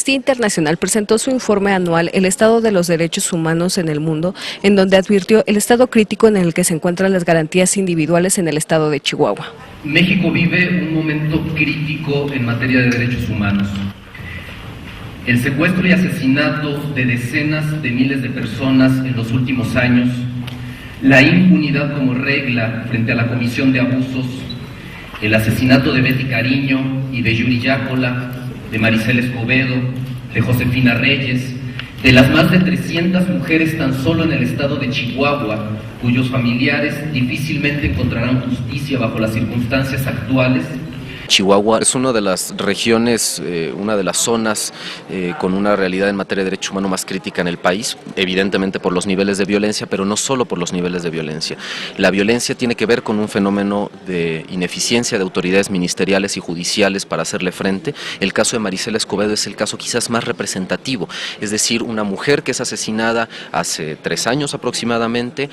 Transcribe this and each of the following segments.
Amnistía Internacional presentó su informe anual El Estado de los Derechos Humanos en el Mundo, en donde advirtió el estado crítico en el que se encuentran las garantías individuales en el estado de Chihuahua. México vive un momento crítico en materia de derechos humanos. El secuestro y asesinato de decenas de miles de personas en los últimos años, la impunidad como regla frente a la comisión de abusos, el asesinato de Betty Cariño y de Yuri Yácola, de Maricela Escobedo, de Josefina Reyes, de las más de 300 mujeres tan solo en el estado de Chihuahua, cuyos familiares difícilmente encontrarán justicia bajo las circunstancias actuales. Chihuahua es una de las regiones, una de las zonas con una realidad en materia de derecho humano más crítica en el país, evidentemente por los niveles de violencia, pero no solo por los niveles de violencia. La violencia tiene que ver con un fenómeno de ineficiencia de autoridades ministeriales y judiciales para hacerle frente. El caso de Maricela Escobedo es el caso quizás más representativo, es decir, una mujer que es asesinada hace 3 años aproximadamente,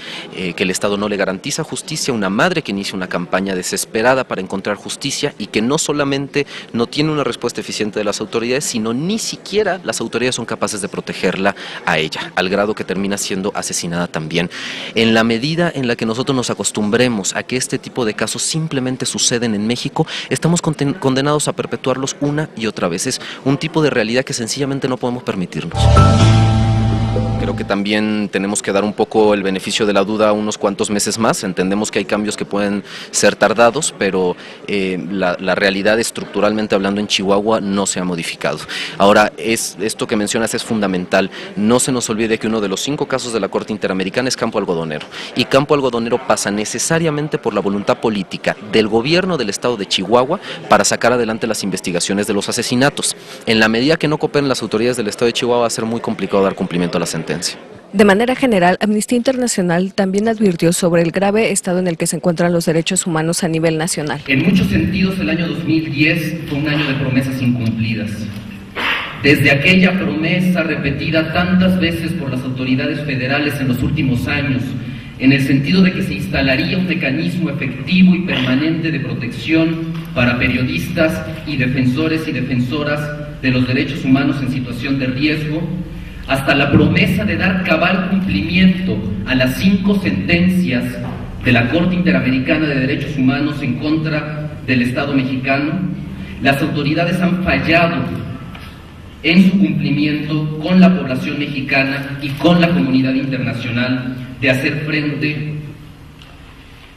que el Estado no le garantiza justicia, una madre que inicia una campaña desesperada para encontrar justicia y que no solamente no tiene una respuesta eficiente de las autoridades, sino ni siquiera las autoridades son capaces de protegerla a ella, al grado que termina siendo asesinada también. En la medida en la que nosotros nos acostumbremos a que este tipo de casos simplemente suceden en México, estamos condenados a perpetuarlos una y otra vez. Es un tipo de realidad que sencillamente no podemos permitirnos. Creo que también tenemos que dar un poco el beneficio de la duda unos cuantos meses más. Entendemos que hay cambios que pueden ser tardados, pero la realidad estructuralmente hablando en Chihuahua no se ha modificado. Ahora, esto que mencionas es fundamental. No se nos olvide que uno de los 5 casos de la Corte Interamericana es Campo Algodonero. Y Campo Algodonero pasa necesariamente por la voluntad política del gobierno del estado de Chihuahua para sacar adelante las investigaciones de los asesinatos. En la medida que no cooperen las autoridades del estado de Chihuahua va a ser muy complicado dar cumplimiento a la sentencia. De manera general, Amnistía Internacional también advirtió sobre el grave estado en el que se encuentran los derechos humanos a nivel nacional. En muchos sentidos, el año 2010 fue un año de promesas incumplidas. Desde aquella promesa repetida tantas veces por las autoridades federales en los últimos años, en el sentido de que se instalaría un mecanismo efectivo y permanente de protección para periodistas y defensores y defensoras de los derechos humanos en situación de riesgo, hasta la promesa de dar cabal cumplimiento a las 5 sentencias de la Corte Interamericana de Derechos Humanos en contra del Estado mexicano, las autoridades han fallado en su cumplimiento con la población mexicana y con la comunidad internacional de hacer frente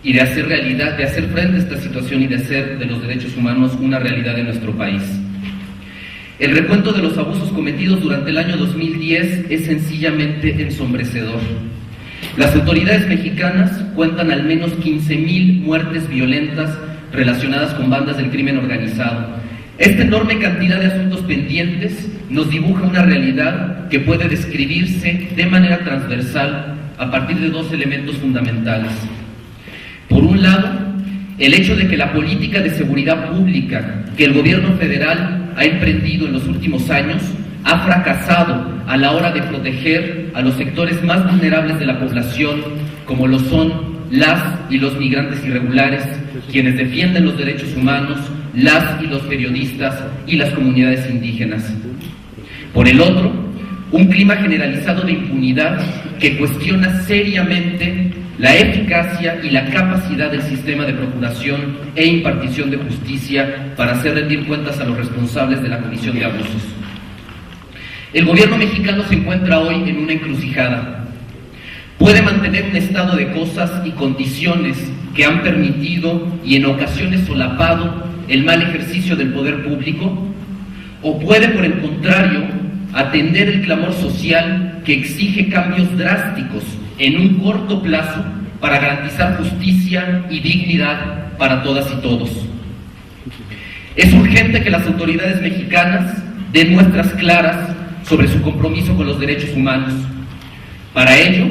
y de hacer realidad, de hacer frente a esta situación y de hacer de los derechos humanos una realidad en nuestro país. El recuento de los abusos cometidos durante el año 2010 es sencillamente ensombrecedor. Las autoridades mexicanas cuentan al menos 15,000 muertes violentas relacionadas con bandas del crimen organizado. Esta enorme cantidad de asuntos pendientes nos dibuja una realidad que puede describirse de manera transversal a partir de 2 elementos fundamentales. Por un lado, el hecho de que la política de seguridad pública que el gobierno federal ha emprendido en los últimos años ha fracasado a la hora de proteger a los sectores más vulnerables de la población, como lo son las y los migrantes irregulares, quienes defienden los derechos humanos, las y los periodistas y las comunidades indígenas. Por el otro, un clima generalizado de impunidad que cuestiona seriamente la eficacia y la capacidad del sistema de procuración e impartición de justicia para hacer rendir cuentas a los responsables de la comisión de abusos. El gobierno mexicano se encuentra hoy en una encrucijada. Puede mantener un estado de cosas y condiciones que han permitido y en ocasiones solapado el mal ejercicio del poder público, o puede, por el contrario, atender el clamor social que exige cambios drásticos en un corto plazo para garantizar justicia y dignidad para todas y todos. Es urgente que las autoridades mexicanas den muestras claras sobre su compromiso con los derechos humanos. Para ello,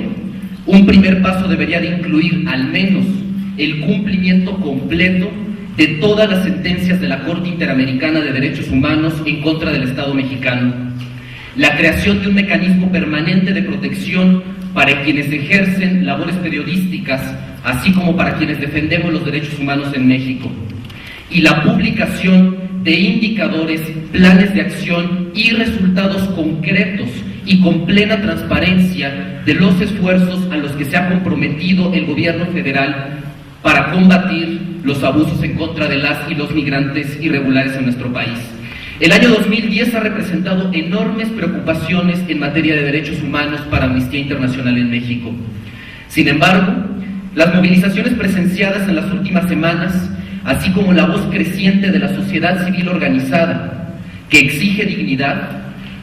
un primer paso debería de incluir al menos el cumplimiento completo de todas las sentencias de la Corte Interamericana de Derechos Humanos en contra del Estado mexicano, la creación de un mecanismo permanente de protección para quienes ejercen labores periodísticas, así como para quienes defendemos los derechos humanos en México, y la publicación de indicadores, planes de acción y resultados concretos y con plena transparencia de los esfuerzos a los que se ha comprometido el gobierno federal para combatir los abusos en contra de las y los migrantes irregulares en nuestro país. El año 2010 ha representado enormes preocupaciones en materia de derechos humanos para Amnistía Internacional en México. Sin embargo, las movilizaciones presenciadas en las últimas semanas, así como la voz creciente de la sociedad civil organizada, que exige dignidad,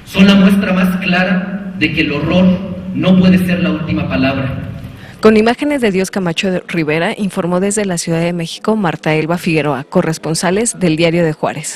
son la muestra más clara de que el horror no puede ser la última palabra. Con imágenes de Dios Camacho Rivera, informó desde la Ciudad de México Marta Elba Figueroa, corresponsales del Diario de Juárez.